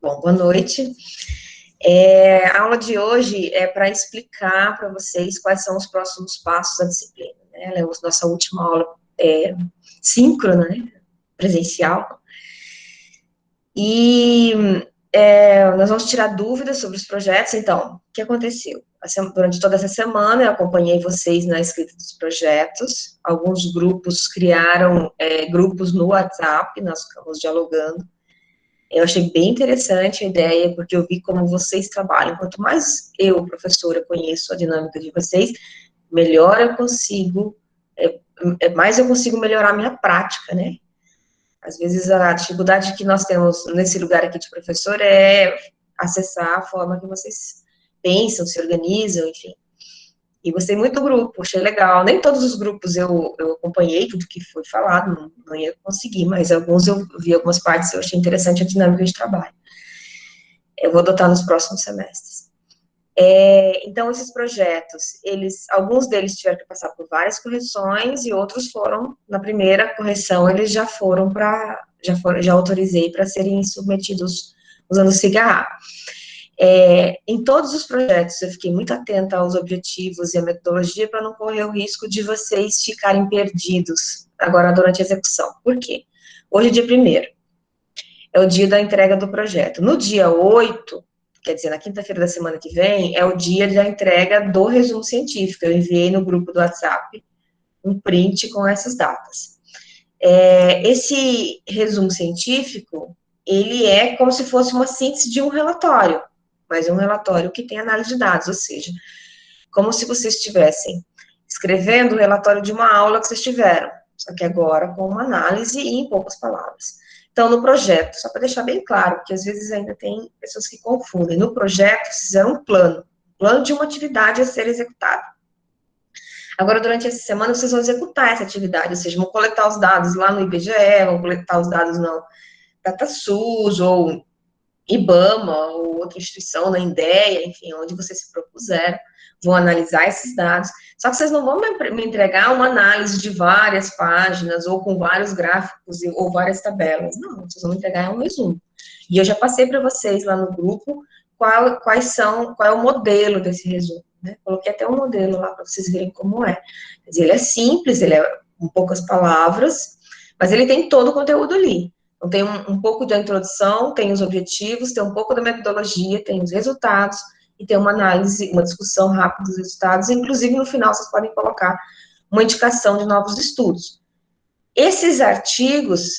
Bom, boa noite. A aula de hoje é para explicar para vocês quais são os próximos passos da disciplina, né? Ela é a nossa última aula síncrona, né? Presencial. E nós vamos tirar dúvidas sobre os projetos. Então, o que aconteceu? Durante toda essa semana, eu acompanhei vocês na escrita dos projetos. Alguns grupos criaram grupos no WhatsApp, nós ficamos dialogando. Eu achei bem interessante a ideia, porque eu vi como vocês trabalham. Quanto mais eu, professora, conheço a dinâmica de vocês, melhor eu consigo, mais eu consigo melhorar a minha prática, né? Às vezes a dificuldade que nós temos nesse lugar aqui de professor é acessar a forma que vocês pensam, se organizam, enfim. E gostei muito do grupo, achei legal. Nem todos os grupos eu acompanhei tudo que foi falado, não ia conseguir, mas alguns eu vi algumas partes, eu achei interessante a dinâmica de trabalho. Eu vou adotar nos próximos semestres. Então, esses projetos, alguns deles tiveram que passar por várias correções e outros foram, na primeira correção, eles já autorizei para serem submetidos usando o CIGA. Em todos os projetos, eu fiquei muito atenta aos objetivos e à metodologia para não correr o risco de vocês ficarem perdidos agora durante a execução. Por quê? Hoje é dia 1º, é o dia da entrega do projeto. No dia 8, quer dizer, na quinta-feira da semana que vem, é o dia da entrega do resumo científico. Eu enviei no grupo do WhatsApp um print com essas datas. Esse resumo científico, ele é como se fosse uma síntese de um relatório, mas um relatório que tem análise de dados, ou seja, como se vocês estivessem escrevendo o relatório de uma aula que vocês tiveram, só que agora com uma análise e em poucas palavras. Então, no projeto, só para deixar bem claro, porque às vezes ainda tem pessoas que confundem, no projeto, vocês fizeram um plano de uma atividade a ser executada. Agora, durante essa semana, vocês vão executar essa atividade, ou seja, vão coletar os dados lá no IBGE, vão coletar os dados no DataSUS, ou IBAMA, ou outra instituição, na INDEA, enfim, onde vocês se propuseram, vão analisar esses dados, só que vocês não vão me entregar uma análise de várias páginas, ou com vários gráficos, ou várias tabelas, não, vocês vão me entregar um resumo. E eu já passei para vocês lá no grupo qual é o modelo desse resumo, né? Coloquei até um modelo lá para vocês verem como é. Quer dizer, ele é simples, ele é com poucas palavras, mas ele tem todo o conteúdo ali. Então, tem um pouco da introdução, tem os objetivos, tem um pouco da metodologia, tem os resultados, e tem uma análise, uma discussão rápida dos resultados, inclusive no final vocês podem colocar uma indicação de novos estudos. Esses artigos,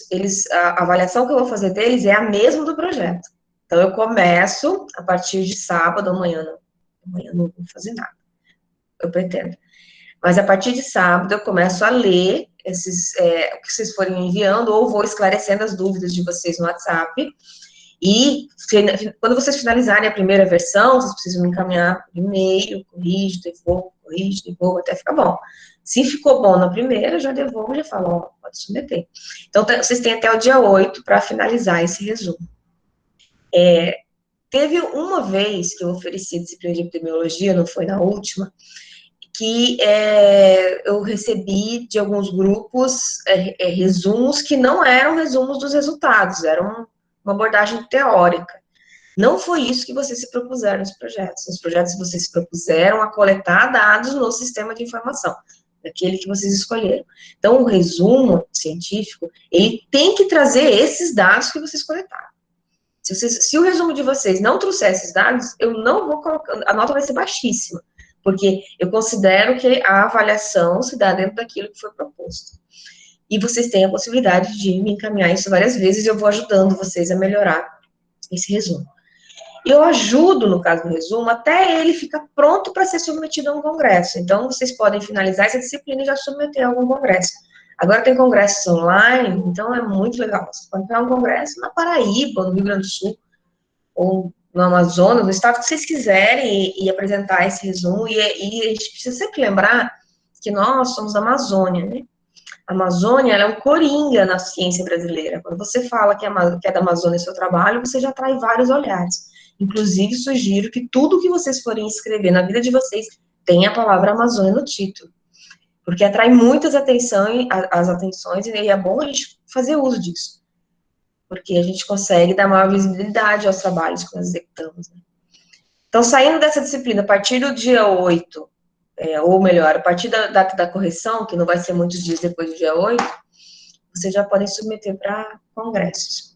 a avaliação que eu vou fazer deles é a mesma do projeto. Então, eu começo a partir de sábado, amanhã não vou fazer nada, eu pretendo. Mas a partir de sábado, eu começo a ler o que vocês forem enviando, ou vou esclarecendo as dúvidas de vocês no WhatsApp. E quando vocês finalizarem a primeira versão, vocês precisam me encaminhar por e-mail, corrijo, devolvo, até ficar bom. Se ficou bom na primeira, já devolvo, já falo, ó, pode submeter. Então, vocês têm até o dia 8 para finalizar esse resumo. Teve uma vez que eu ofereci disciplina de epidemiologia, não foi na última, que eu recebi de alguns grupos resumos que não eram resumos dos resultados, eram uma abordagem teórica. Não foi isso que vocês se propuseram nos projetos. Nos projetos vocês se propuseram a coletar dados no sistema de informação, daquele que vocês escolheram. Então, o resumo científico, ele tem que trazer esses dados que vocês coletaram. Se o resumo de vocês não trouxer esses dados, eu não vou colocar, a nota vai ser baixíssima, porque eu considero que a avaliação se dá dentro daquilo que foi proposto. E vocês têm a possibilidade de me encaminhar isso várias vezes, e eu vou ajudando vocês a melhorar esse resumo. E eu ajudo, no caso do resumo, até ele ficar pronto para ser submetido a um congresso. Então, vocês podem finalizar essa disciplina e já submeter a algum congresso. Agora tem congressos online, então é muito legal. Vocês podem pegar um congresso na Paraíba, no Rio Grande do Sul, ou no Amazonas, no estado que vocês quiserem, e apresentar esse resumo. E a gente precisa sempre lembrar que nós somos da Amazônia, né? A Amazônia, ela é um coringa na ciência brasileira. Quando você fala que é da Amazônia seu trabalho, você já atrai vários olhares. Inclusive, sugiro que tudo que vocês forem escrever na vida de vocês tenha a palavra Amazônia no título. Porque atrai muitas atenções, e é bom a gente fazer uso disso. porque a gente consegue dar maior visibilidade aos trabalhos que nós executamos, né? Então, saindo dessa disciplina, a partir do dia 8, ou melhor, a partir da data da correção, que não vai ser muitos dias depois do dia 8, vocês já podem submeter para congressos.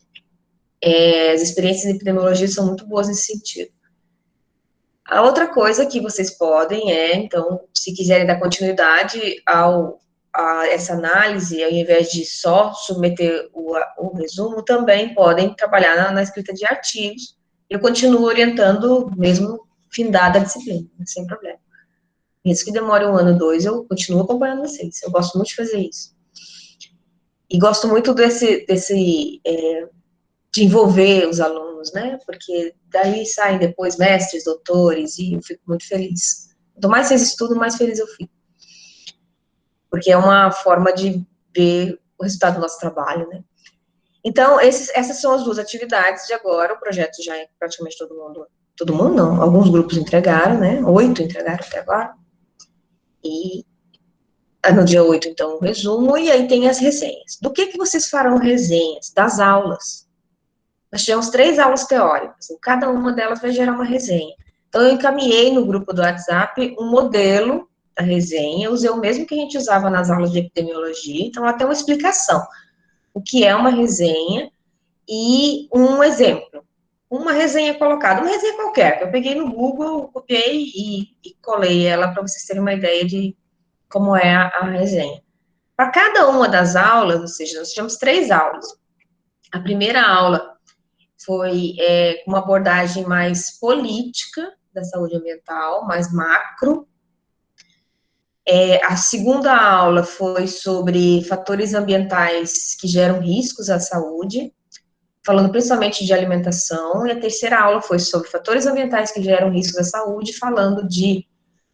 As experiências em epidemiologia são muito boas nesse sentido. A outra coisa que vocês podem então, se quiserem dar continuidade a essa análise, ao invés de só submeter o resumo, também podem trabalhar na escrita de artigos. Eu continuo orientando, mesmo findada a disciplina, sem problema. Mesmo que demore 1 ano, 2, eu continuo acompanhando vocês. Eu gosto muito de fazer isso. E gosto muito de envolver os alunos, né? Porque daí saem depois mestres, doutores, e eu fico muito feliz. Quanto mais vocês estudam, mais feliz eu fico. Porque é uma forma de ver o resultado do nosso trabalho, né? Então, essas são as 2 atividades de agora. O projeto já é praticamente todo mundo não, alguns grupos entregaram, né? 8 entregaram até agora. E no dia 8, então, o resumo, e aí tem as resenhas. Do que vocês farão resenhas? Das aulas. Nós tivemos 3 aulas teóricas, e cada uma delas vai gerar uma resenha. Então, eu encaminhei no grupo do WhatsApp um modelo da resenha, usei o mesmo que a gente usava nas aulas de epidemiologia, então, até uma explicação. O que é uma resenha e um exemplo. Uma resenha colocada, uma resenha qualquer, que eu peguei no Google, copiei e colei ela para vocês terem uma ideia de como é a resenha. Para cada uma das aulas, ou seja, nós tivemos 3 aulas. A primeira aula foi uma abordagem mais política da saúde ambiental, mais macro. A segunda aula foi sobre fatores ambientais que geram riscos à saúde, falando principalmente de alimentação, e a terceira aula foi sobre fatores ambientais que geram riscos à saúde, falando de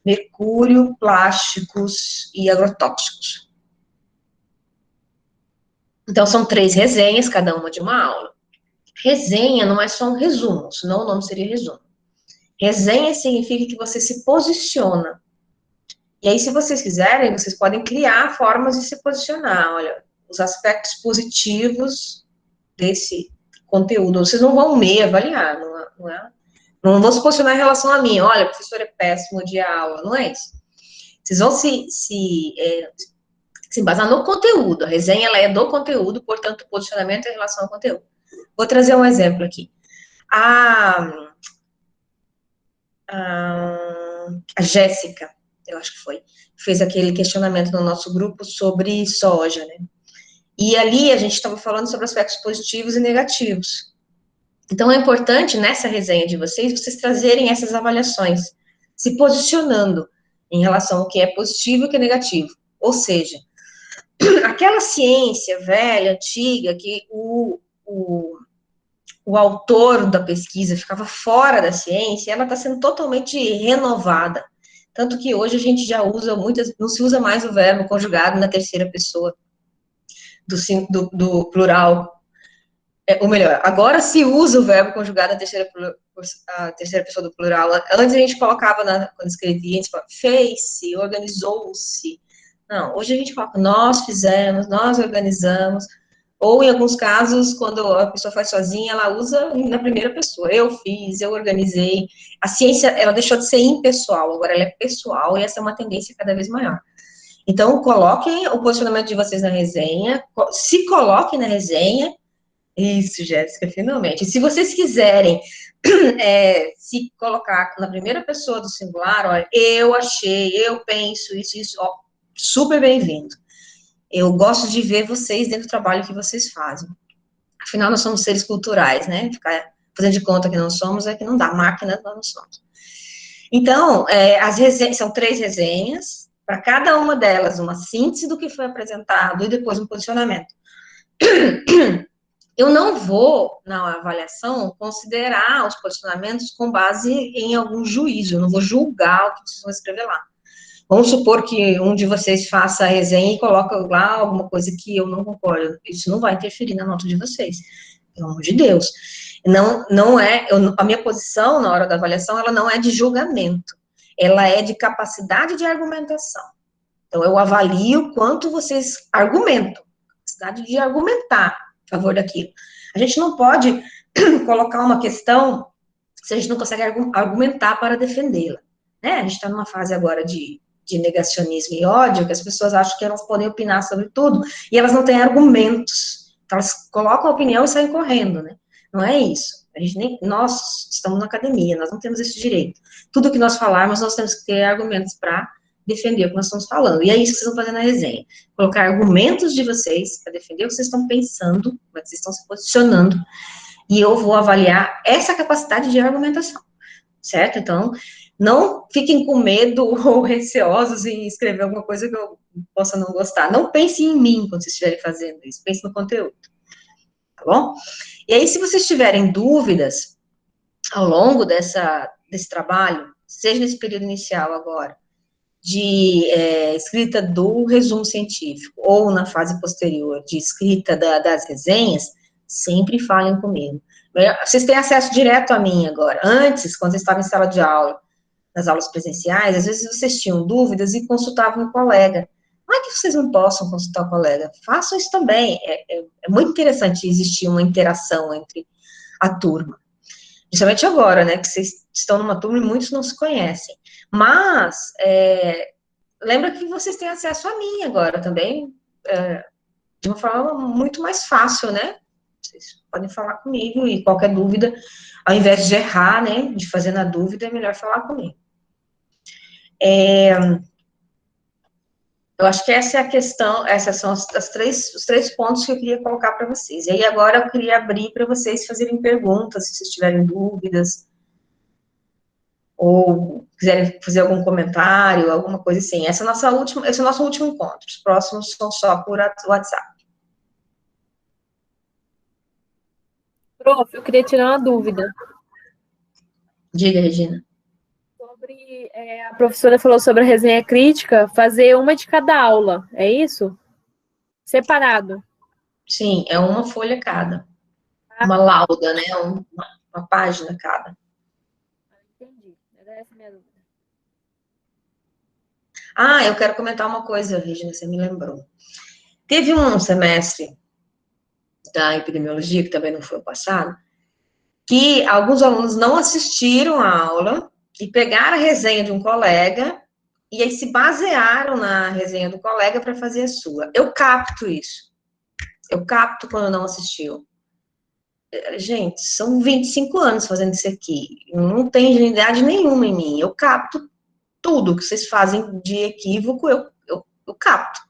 mercúrio, plásticos e agrotóxicos. Então, são 3 resenhas, cada uma de uma aula. Resenha não é só um resumo, senão o nome seria resumo. Resenha significa que você se posiciona. E aí, se vocês quiserem, vocês podem criar formas de se posicionar. Olha, os aspectos positivos desse conteúdo. Vocês não vão me avaliar, não vão se posicionar em relação a mim. Olha, o professor é péssimo de aula, não é isso. Vocês vão se embasar no conteúdo. A resenha, ela é do conteúdo, portanto, o posicionamento é em relação ao conteúdo. Vou trazer um exemplo aqui. A Jéssica, eu acho que foi, fez aquele questionamento no nosso grupo sobre soja, né? E ali a gente estava falando sobre aspectos positivos e negativos. Então, é importante, nessa resenha de vocês trazerem essas avaliações, se posicionando em relação ao que é positivo e o que é negativo. Ou seja, aquela ciência velha, antiga, que o autor da pesquisa ficava fora da ciência, ela está sendo totalmente renovada. Tanto que hoje a gente já usa não se usa mais o verbo conjugado na terceira pessoa do plural. Ou melhor, agora se usa o verbo conjugado na terceira pessoa do plural. Antes a gente colocava, quando escrevia, a gente falava, fez-se, organizou-se. Não, hoje a gente coloca, nós fizemos, nós organizamos. Ou, em alguns casos, quando a pessoa faz sozinha, ela usa na primeira pessoa. Eu fiz, eu organizei. A ciência, ela deixou de ser impessoal, agora ela é pessoal, e essa é uma tendência cada vez maior. Então, coloquem o posicionamento de vocês na resenha, se coloquem na resenha. Isso, Jéssica, finalmente. E se vocês quiserem se colocar na primeira pessoa do singular, olha, eu achei, eu penso, isso, ó, super bem-vindo. Eu gosto de ver vocês dentro do trabalho que vocês fazem. Afinal, nós somos seres culturais, né? Ficar fazendo de conta que não somos é que não dá. Máquina, nós não somos. Então, as resenhas, são 3 resenhas, para cada uma delas, uma síntese do que foi apresentado e depois um posicionamento. Eu não vou, na avaliação, considerar os posicionamentos com base em algum juízo, eu não vou julgar o que vocês vão escrever lá. Vamos supor que um de vocês faça a resenha e coloca lá alguma coisa que eu não concordo. Isso não vai interferir na nota de vocês, pelo amor de Deus. Não é, a minha posição na hora da avaliação, ela não é de julgamento, ela é de capacidade de argumentação. Então, eu avalio quanto vocês argumentam, capacidade de argumentar. a favor daquilo. A gente não pode colocar uma questão se a gente não consegue argumentar para defendê-la, né? A gente está numa fase agora de negacionismo e ódio, que as pessoas acham que elas podem opinar sobre tudo, e elas não têm argumentos. Então, elas colocam a opinião e saem correndo, né? Não é isso. Nós estamos na academia, nós não temos esse direito. Tudo que nós falarmos, nós temos que ter argumentos para defender o que nós estamos falando. E é isso que vocês vão fazer na resenha. Colocar argumentos de vocês para defender o que vocês estão pensando, como é que vocês estão se posicionando, e eu vou avaliar essa capacidade de argumentação, certo? Então, não fiquem com medo ou receosos em escrever alguma coisa que eu possa não gostar. Não pensem em mim quando vocês estiverem fazendo isso, pensem no conteúdo, tá bom? E aí, se vocês tiverem dúvidas ao longo desse trabalho, seja nesse período inicial agora, de escrita do resumo científico, ou na fase posterior, de escrita das resenhas, sempre falem comigo. Vocês têm acesso direto a mim agora. Antes, quando vocês estavam em sala de aula, nas aulas presenciais, às vezes vocês tinham dúvidas e consultavam o colega. Não é que vocês não possam consultar o colega, façam isso também. É muito interessante existir uma interação entre a turma. Principalmente agora, né, que vocês estão numa turma e muitos não se conhecem. Mas, lembra que vocês têm acesso a mim agora também, de uma forma muito mais fácil, né? Vocês podem falar comigo e qualquer dúvida, ao invés de errar, né, de fazer na dúvida, é melhor falar comigo. Eu acho que essa é a questão, essas são os três pontos que eu queria colocar para vocês. E aí agora eu queria abrir para vocês fazerem perguntas, se vocês tiverem dúvidas, ou quiserem fazer algum comentário, alguma coisa assim. Esse é o nosso último encontro. Os próximos são só por WhatsApp. Prof, eu queria tirar uma dúvida. Diga, Regina. Sobre, a professora falou sobre a resenha crítica, fazer uma de cada aula, é isso? Separado. Sim, é uma folha cada. Uma lauda, né? Uma página cada. Entendi. Era essa a minha dúvida. Ah, eu quero comentar uma coisa, Regina, você me lembrou. Teve um semestre da epidemiologia, que também não foi o passado, que alguns alunos não assistiram à aula e pegaram a resenha de um colega e aí se basearam na resenha do colega para fazer a sua. Eu capto isso. Eu capto quando não assistiu. Gente, são 25 anos fazendo isso aqui. Não tem ingenuidade nenhuma em mim. Eu capto tudo que vocês fazem de equívoco, eu capto.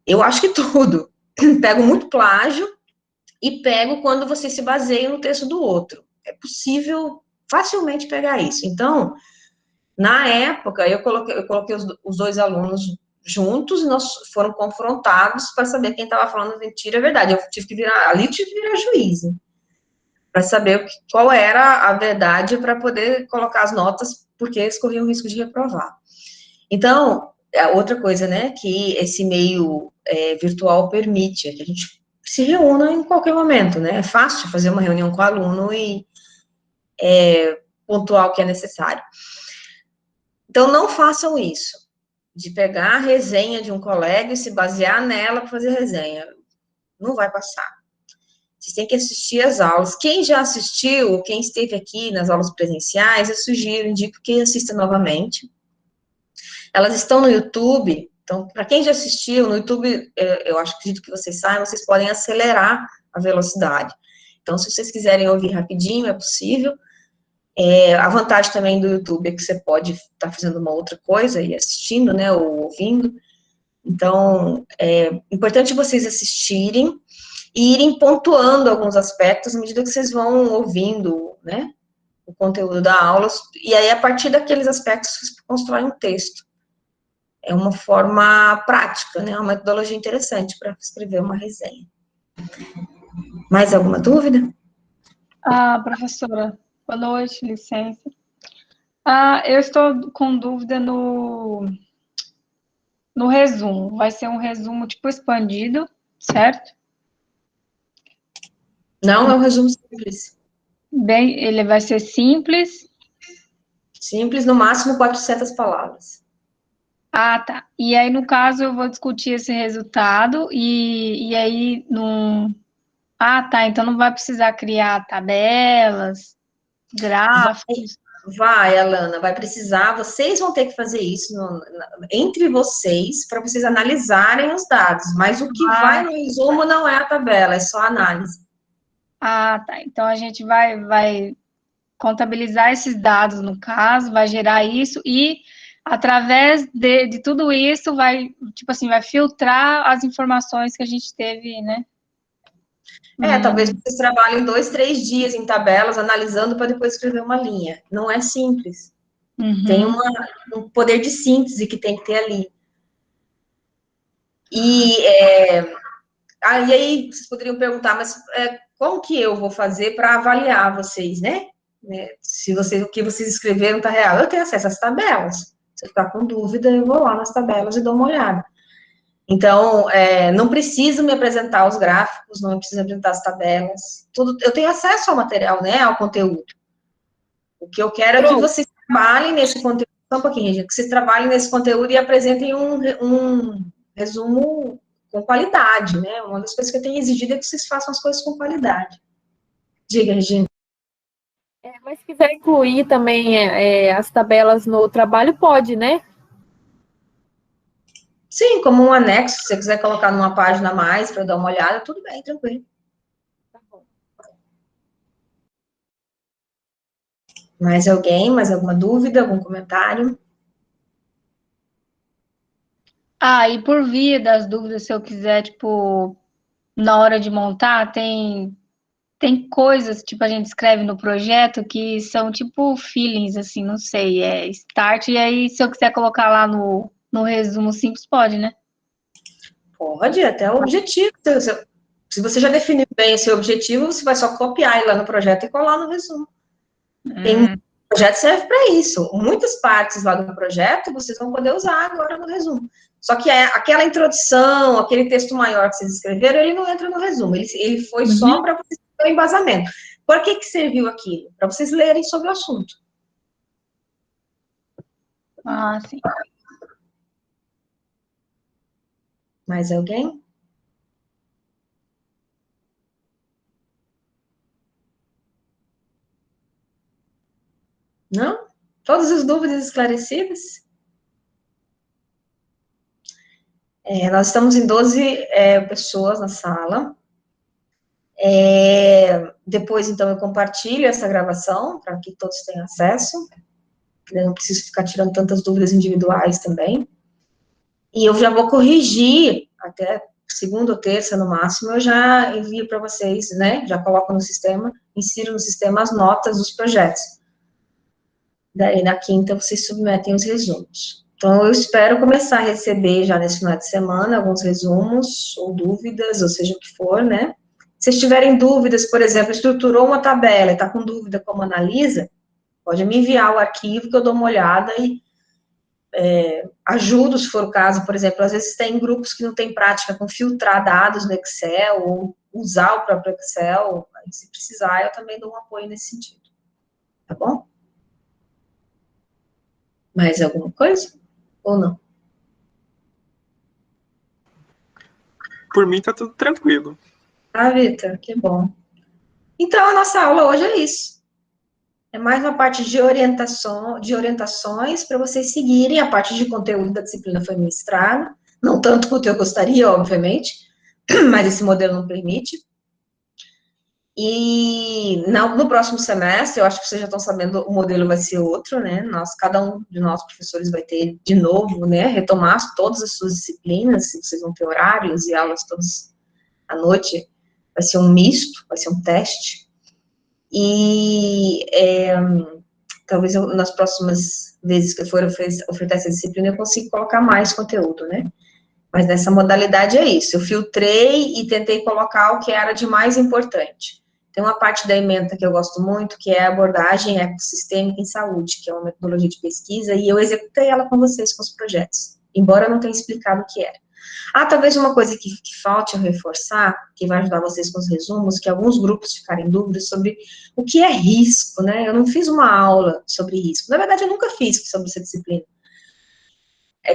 Eu acho que tudo. Pego muito plágio e pego quando você se baseia no texto do outro. É possível facilmente pegar isso. Então, na época, eu coloquei os dois alunos juntos e nós foram confrontados para saber quem estava falando mentira ou verdade. Eu tive que virar juiz, para saber qual era a verdade para poder colocar as notas, porque eles corriam o risco de reprovar. Então, outra coisa, né, que esse meio virtual permite, é que a gente se reúna em qualquer momento, né, é fácil fazer uma reunião com o aluno e pontuar o que é necessário. Então, não façam isso, de pegar a resenha de um colega e se basear nela para fazer resenha. Não vai passar. Vocês têm que assistir às aulas. Quem já assistiu, quem esteve aqui nas aulas presenciais, eu sugiro, indico que assista novamente. Elas estão no YouTube, então, para quem já assistiu, no YouTube, eu acredito que vocês saibam, vocês podem acelerar a velocidade. Então, se vocês quiserem ouvir rapidinho, é possível. A vantagem também do YouTube é que você pode estar fazendo uma outra coisa e assistindo, né, ou ouvindo. Então, é importante vocês assistirem e irem pontuando alguns aspectos à medida que vocês vão ouvindo, né, o conteúdo da aula, e aí, a partir daqueles aspectos, vocês constroem um texto. É uma forma prática, né, uma metodologia interessante para escrever uma resenha. Mais alguma dúvida? Professora, boa noite, licença. Eu estou com dúvida no resumo. Vai ser um resumo tipo expandido, certo? Não, é um resumo simples. Bem, ele vai ser simples. Simples, no máximo 400 palavras. Tá. E aí, no caso, eu vou discutir esse resultado e aí, Ah, tá. Então não vai precisar criar tabelas, gráficos. Vai, Alana, vai precisar, vocês vão ter que fazer isso entre vocês, para vocês analisarem os dados, mas o que vai no resumo não é a tabela, é só a análise. Ah, tá. Então a gente vai contabilizar esses dados, no caso, vai gerar isso e, através de tudo isso, vai, tipo assim, vai filtrar as informações que a gente teve, né? Talvez vocês trabalhem 2, 3 dias em tabelas, analisando para depois escrever uma linha. Não é simples. Tem um poder de síntese que tem que ter ali. E aí vocês poderiam perguntar, mas como que eu vou fazer para avaliar vocês, né? Se o que vocês escreveram está real. Eu tenho acesso às tabelas. Se eu ficar com dúvida, eu vou lá nas tabelas e dou uma olhada. Então, não preciso me apresentar os gráficos, não preciso apresentar as tabelas. Tudo, eu tenho acesso ao material, né? Ao conteúdo. O que eu quero é que vocês trabalhem nesse conteúdo. Só um pouquinho, gente. Que vocês trabalhem nesse conteúdo e apresentem um resumo com qualidade, né? Uma das coisas que eu tenho exigido é que vocês façam as coisas com qualidade. Diga, Regina. Mas se quiser incluir também as tabelas no trabalho, pode, né? Sim, como um anexo, se você quiser colocar numa página a mais para dar uma olhada, tudo bem, tranquilo. Tá bom. Mais alguém? Mais alguma dúvida? Algum comentário? E por via das dúvidas, se eu quiser, tipo, na hora de montar, tem coisas, tipo, a gente escreve no projeto que são, tipo, feelings, assim, não sei, start, e aí, se eu quiser colocar lá no resumo simples, pode, né? Pode, até o objetivo. Se você já definiu bem o seu objetivo, você vai só copiar ele lá no projeto e colar no resumo. O projeto serve para isso. Muitas partes lá do projeto vocês vão poder usar agora no resumo. Só que aquela introdução, aquele texto maior que vocês escreveram, ele não entra no resumo. Ele foi só para vocês terem embasamento. Por que serviu aquilo? Para vocês lerem sobre o assunto. Sim. Mais alguém? Não? Todas as dúvidas esclarecidas? Nós estamos em 12 pessoas na sala. Depois, então, eu compartilho essa gravação para que todos tenham acesso. Eu não preciso ficar tirando tantas dúvidas individuais também. E eu já vou corrigir, até segunda ou terça no máximo, eu já envio para vocês, né? Já coloco no sistema, insiro no sistema as notas dos projetos. Daí, na quinta, vocês submetem os resumos. Então, eu espero começar a receber já nesse final de semana alguns resumos, ou dúvidas, ou seja o que for, né? Se vocês tiverem dúvidas, por exemplo, estruturou uma tabela e está com dúvida como analisa, pode me enviar o arquivo que eu dou uma olhada e ajudo, se for o caso. Por exemplo, às vezes tem grupos que não têm prática com filtrar dados no Excel, ou usar o próprio Excel, se precisar, eu também dou um apoio nesse sentido. Tá bom? Mais alguma coisa? Ou não? Por mim, tá tudo tranquilo. Vitor, que bom. Então, a nossa aula hoje é isso. É mais uma parte de orientações para vocês seguirem. A parte de conteúdo da disciplina foi ministrada, não tanto quanto eu gostaria, obviamente, mas esse modelo não permite. E no próximo semestre, eu acho que vocês já estão sabendo, o modelo vai ser outro, né? Cada um de nós, professores, vai ter, de novo, né, retomar todas as suas disciplinas, vocês vão ter horários e aulas todas à noite, vai ser um misto, vai ser um teste. E talvez nas próximas vezes que eu for ofertar essa disciplina, eu consiga colocar mais conteúdo, né? Mas nessa modalidade é isso. Eu filtrei e tentei colocar o que era de mais importante. Tem uma parte da ementa que eu gosto muito, que é a abordagem ecossistêmica em saúde, que é uma metodologia de pesquisa, e eu executei ela com vocês, com os projetos, embora eu não tenha explicado o que era. Talvez uma coisa que falte eu reforçar, que vai ajudar vocês com os resumos, que alguns grupos ficarem em dúvidas sobre o que é risco, né? Eu não fiz uma aula sobre risco. Na verdade, eu nunca fiz sobre essa disciplina.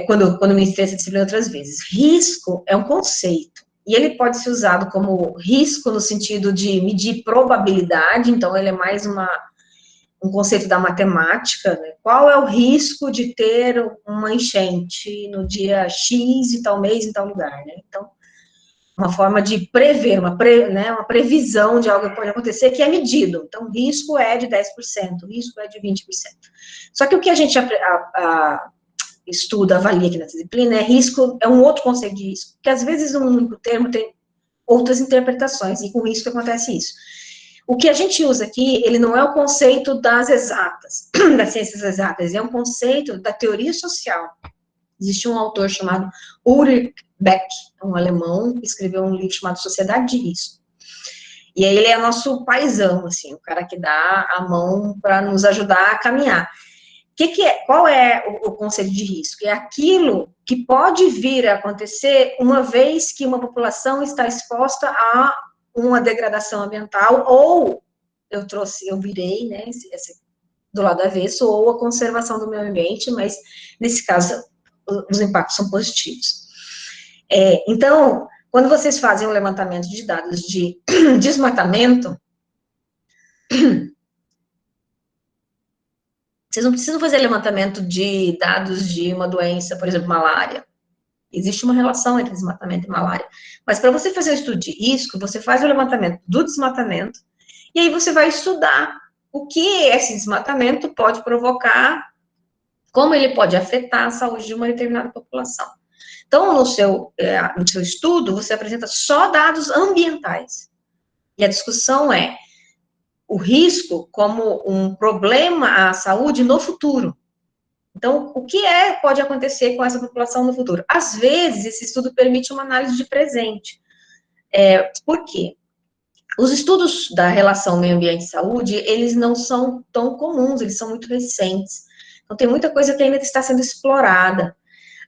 Quando eu ministrei essa disciplina outras vezes. Risco é um conceito. e ele pode ser usado como risco no sentido de medir probabilidade, então ele é mais um conceito da matemática, né? Qual é o risco de ter uma enchente no dia X, e tal mês, em tal lugar, né? Então, uma forma de prever, uma previsão de algo que pode acontecer que é medido. Então, o risco é de 10%, o risco é de 20%. Só que o que a gente estuda, avalia aqui na disciplina, risco é um outro conceito de risco, que às vezes um único termo tem outras interpretações, e com risco acontece isso. O que a gente usa aqui, ele não é o conceito das exatas, das ciências exatas, é um conceito da teoria social. Existe um autor chamado Ulrich Beck, um alemão, que escreveu um livro chamado Sociedade de Risco. E aí ele é nosso paizão, assim, o cara que dá a mão para nos ajudar a caminhar. Qual é o conceito de risco? É aquilo que pode vir a acontecer uma vez que uma população está exposta a uma degradação ambiental, ou eu virei, né, do lado avesso, ou a conservação do meio ambiente, mas nesse caso os impactos são positivos. Então, quando vocês fazem um levantamento de dados de desmatamento, vocês não precisam fazer levantamento de dados de uma doença, por exemplo, malária. Existe uma relação entre desmatamento e malária. Mas para você fazer um estudo de risco, você faz o levantamento do desmatamento, e aí você vai estudar o que esse desmatamento pode provocar, como ele pode afetar a saúde de uma determinada população. Então, no seu estudo, você apresenta só dados ambientais. E a discussão é o risco como um problema à saúde no futuro. Então, o que pode acontecer com essa população no futuro? Às vezes, esse estudo permite uma análise de presente. Por quê? Os estudos da relação meio ambiente e saúde, eles não são tão comuns, eles são muito recentes. Então, tem muita coisa que ainda está sendo explorada.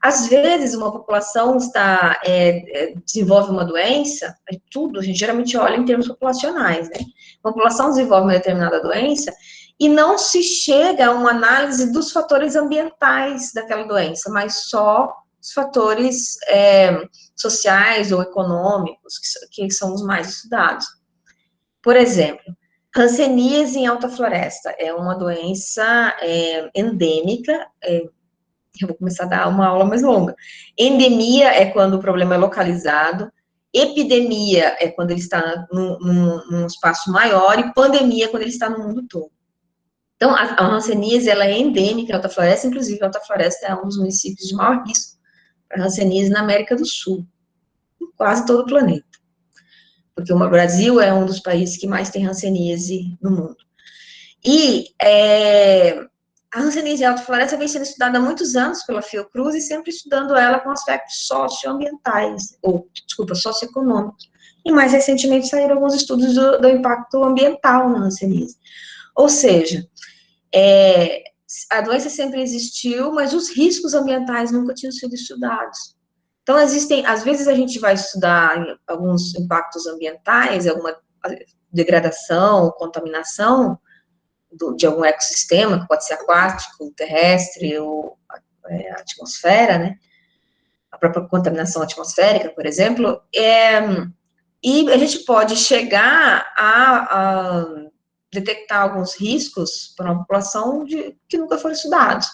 Às vezes, uma população desenvolve uma doença, a gente geralmente olha em termos populacionais, né? Uma população desenvolve uma determinada doença e não se chega a uma análise dos fatores ambientais daquela doença, mas só os fatores sociais ou econômicos, que são os mais estudados. Por exemplo, hanseníase em alta floresta é uma doença endêmica. Eu vou começar a dar uma aula mais longa. Endemia é quando o problema é localizado, epidemia é quando ele está num espaço maior, e pandemia é quando ele está no mundo todo. Então, a hanseníase, ela é endêmica em Alta Floresta, inclusive Alta Floresta é um dos municípios de maior risco para hanseníase na América do Sul, em quase todo o planeta. Porque o Brasil é um dos países que mais tem hanseníase no mundo. E a hanseníase em Alta Floresta vem sendo estudada há muitos anos pela Fiocruz, e sempre estudando ela com aspectos socioambientais, socioeconômicos. E mais recentemente saíram alguns estudos do impacto ambiental na hanseníase. Ou seja, a doença sempre existiu, mas os riscos ambientais nunca tinham sido estudados. Então, às vezes a gente vai estudar alguns impactos ambientais, alguma degradação, contaminação de algum ecossistema, que pode ser aquático, terrestre, ou a atmosfera, né? A própria contaminação atmosférica, por exemplo, e a gente pode chegar a detectar alguns riscos para uma população que nunca foram estudados,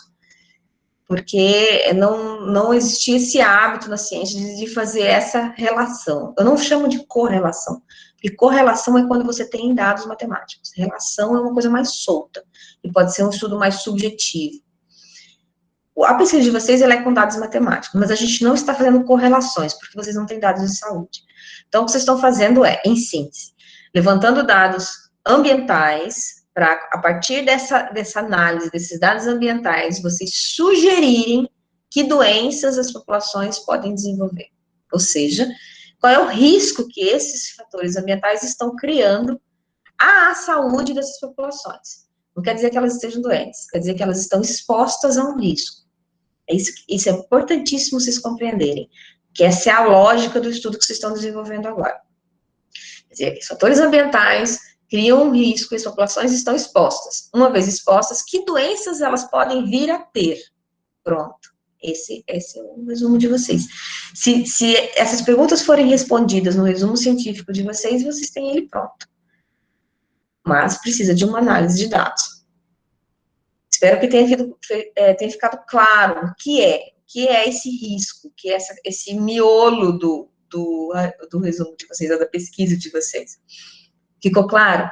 porque não existia esse hábito na ciência de fazer essa relação. Eu não chamo de correlação, porque correlação é quando você tem dados matemáticos. Relação é uma coisa mais solta, e pode ser um estudo mais subjetivo. A pesquisa de vocês ela é com dados matemáticos, mas a gente não está fazendo correlações, porque vocês não têm dados de saúde. Então, o que vocês estão fazendo em síntese, levantando dados ambientais, para, a partir dessa análise desses dados ambientais, vocês sugerirem que doenças as populações podem desenvolver. Ou seja, qual é o risco que esses fatores ambientais estão criando à saúde dessas populações. Não quer dizer que elas estejam doentes, quer dizer que elas estão expostas a um risco. Isso é importantíssimo vocês compreenderem, que essa é a lógica do estudo que vocês estão desenvolvendo agora. Quer dizer, os fatores ambientais criam um risco e as populações estão expostas. Uma vez expostas, que doenças elas podem vir a ter? Pronto. Esse é o resumo de vocês. Se essas perguntas forem respondidas no resumo científico de vocês, vocês têm ele pronto. Mas precisa de uma análise de dados. Espero que tenha ficado claro o que é esse risco, o que é esse miolo do resumo de vocês, ou da pesquisa de vocês. Ficou claro?